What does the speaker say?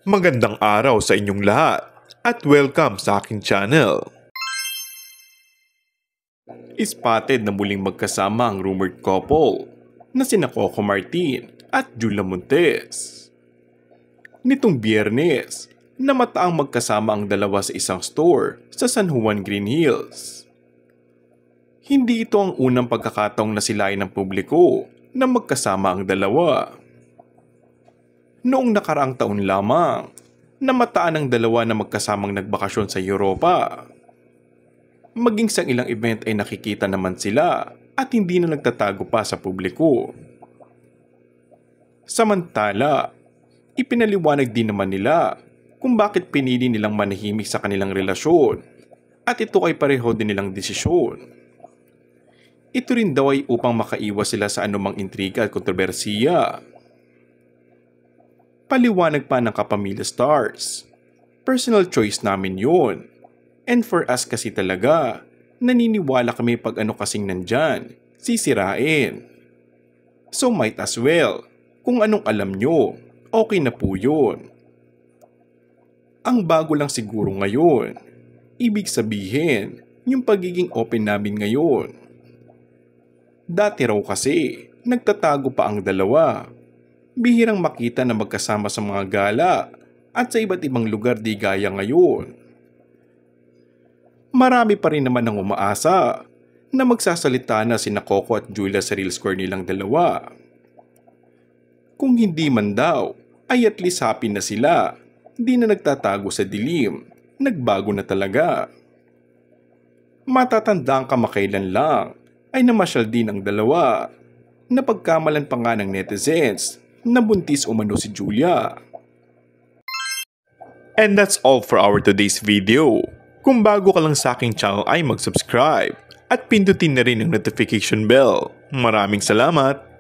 Magandang araw sa inyong lahat at welcome sa aking channel. Spotted na muling magkasama ang rumored couple na sina Coco Martin at Julia Montes. Nitong Biyernes, namataang magkasama ang dalawa sa isang store sa San Juan Green Hills. Hindi ito ang unang pagkakataong nasilayan ng publiko na magkasama ang dalawa. Noong nakaraang taon lamang, namataan ang dalawa na magkasamang nagbakasyon sa Europa. Maging sa ilang event ay nakikita naman sila at hindi na nagtatago pa sa publiko. Samantala, ipinaliwanag din naman nila kung bakit pinili nilang manahimik sa kanilang relasyon at ito ay pareho din nilang desisyon. Ito rin daw ay upang makaiwas sila sa anumang intriga at kontrobersiya. Paliwanag pa ng kapamilya stars, personal choice namin yun. And for us kasi talaga, naniniwala kami pag ano kasing nandyan, sisirain. So might as well, kung anong alam nyo, okay na po yun. Ang bago lang siguro ngayon, ibig sabihin, yung pagiging open namin ngayon. Dati raw kasi, nagtatago pa ang dalawa. Bihirang makita na magkasama sa mga gala at sa iba't ibang lugar di gaya ngayon. Marami pa rin naman ang umaasa na magsasalita na sina Coco at Julia sa real score nilang dalawa. Kung hindi man daw, ay at least happy na sila. Di na nagtatago sa dilim. Nagbago na talaga. Matatandang kamakailan lang ay namasyal din ang dalawa. Napagkamalan pa nga ng netizens na buntis umano si Julia. And that's all for our today's video. Kung bago ka lang sa aking channel ay mag-subscribe at pindutin na rin ang notification bell. Maraming salamat!